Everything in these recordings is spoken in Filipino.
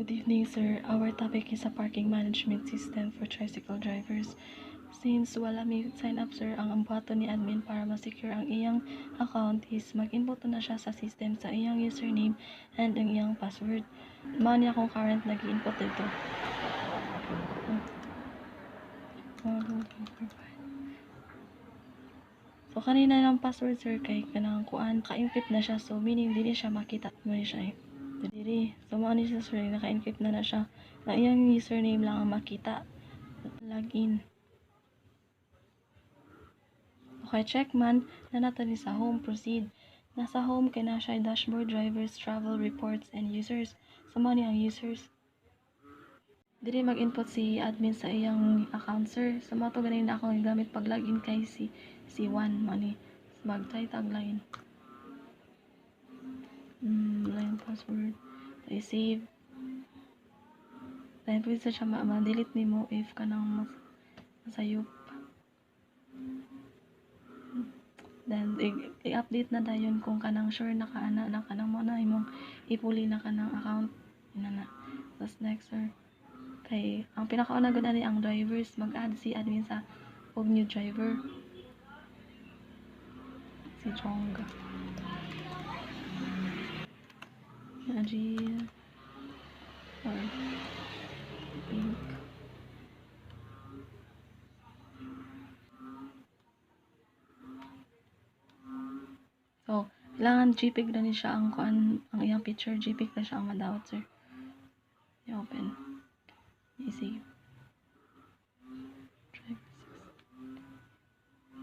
Good evening, sir. Our topic is a parking management system for tricycle drivers. Since wala may sign up, sir, ang buhaton ni admin para ma-secure ang iyang account is mag-input na siya sa system sa iyang username and ang iyang password. Mao niya kung current nag-input dito. So kanina ng password, sir, kay kanang kuan ka-encrypt na siya, so meaning dili siya makita mo ni siya. Dili. So mao ni siya, sir, naka-encrypt na siya. Ang iyang username lang ang makita. Login. Okay, check man na nato ni sa home, proceed. Nasa home kay na siya dashboard, drivers, travel reports, and users. So mao ni ang users. Dili mag-input si admin sa iyang account, sir. So mao to ganin na ako gamit pag login kay si Juan mao ni. Mag-try tag line. Line password. Ay save. Then pwede siya ma-delete nimo if kanang masayop. Then i-update na dayon kung kanang sure na kaana na kanang mo na imong ipuli na kanang account na. Tapos next, sir, kay ang pinakauna gud ani ang drivers, mag-add si admin sa og new driver, si Jongga. Jill or Pink. So kailangan JPEG na ni siya ang kuan, ang iyang picture JPEG na siya ang madawat, sir. I-open. I-save.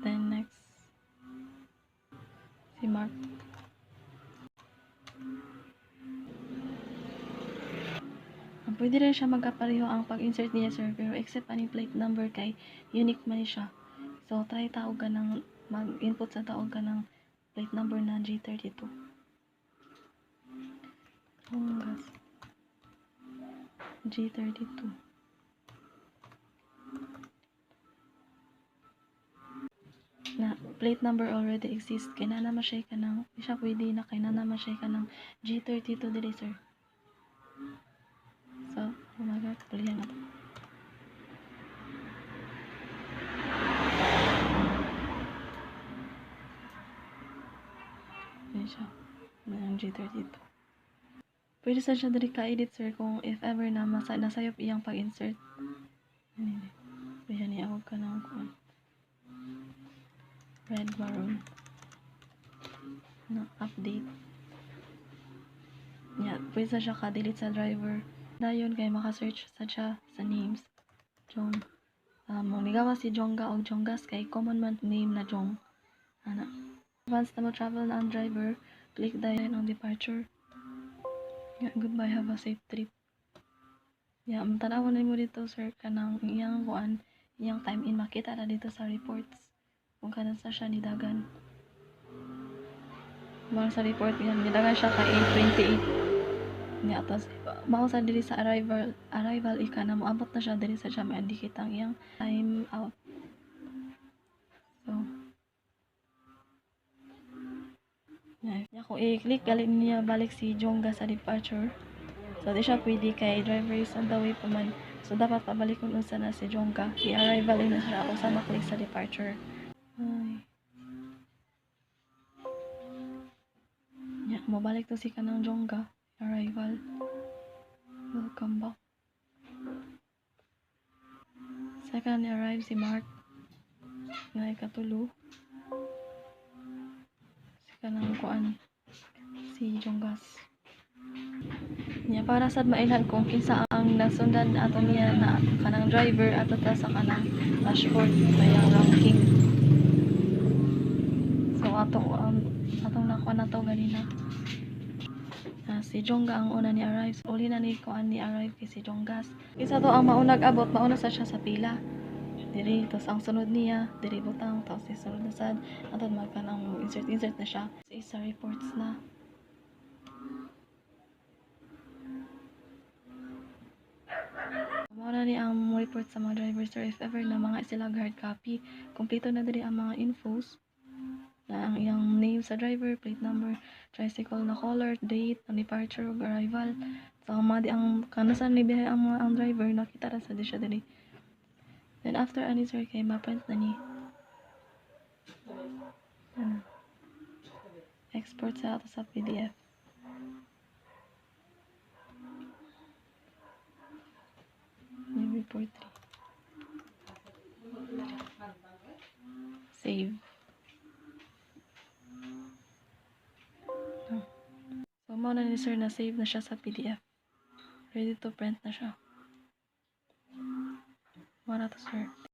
Then next, si Mark. Pwede rin siya magkapareho ang pag-insert niya, sir, pero except ani plate number kay unique man siya. So try taog ka ng mag-input sa taog ka ng plate number na G32. Gas. G32. Na plate number already exists, kaya na naman siya ka ng, di siya pwede na kaya na naman siya ka ng G32 dili, sir. So, oh my god, tuloy na to. Yan siya. Ang G32. Pwede sa siya dali ka-edit, sir, kung if ever na nasayop iyang pag-insert. Pwede niya ako ka ng kuwan. Red Baron. Na update. Yeah, pwede sa siya ka-delete sa driver. Dayon kay maka-search sa siya sa names. Jong. Manigawa si Jongga o Jonggas kay common man name na Jong. Ana. Once na mo-travel na ang driver, click dayon ang departure. Yeah, goodbye, have a safe trip. Yeah, matanawon na mo dito, sir, kanang iyang kuan, iyang time in makita na dito sa reports. Kung kanan sa siya nidagan. Mga sa report yan, nidagan siya ka 8:28. Niya tapos mao sa diri sa arrival ika na moabot na siya diri sa siya ma-indicate ang iyang time out. So yeah, kung i-click gali niya balik si Jongga sa departure, so di siya pwede kay driver is on the way pa man, so dapat pabalik kung unsa na si Jongga i-arrival na siya o sa maklik sa departure. Yeah, mabalik to si kanang Jongga arrival. Welcome back. Second arrive si Mark nga ikatulo si kanang kuan si Jonggas niya para sad mailhan kung kinsa ang nasundan ato niya na kanang driver ato ta sa kanang dashboard mayang ranking. So atong nakuha na to ganina. Si Jongga ang una ni arrive. So, uli na ni kuan ni arrive kay si Jonggas. Isa to ang maunag abot, mauna sa siya sa pila. Diri, tapos ang sunod niya, diri butang, tapos isunod na sad. Atong magkanang insert na siya. Isa reports na. Mao na ni ang report sa mga drivers, sir, if ever na mga sila hard copy. Kompleto na diri ang mga infos. Na ang iyang name sa driver, plate number, tricycle na color, date, ang departure ug arrival. So ang kanasan ni biyahe ang driver nakita ra sa di siya diri. Then after ani sir kay ma-print na ni. Ano, export sa ato sa PDF. Yung report 3. Save. So, mo na ni sir na save na siya sa PDF. Ready to print na siya. Mo na to sir.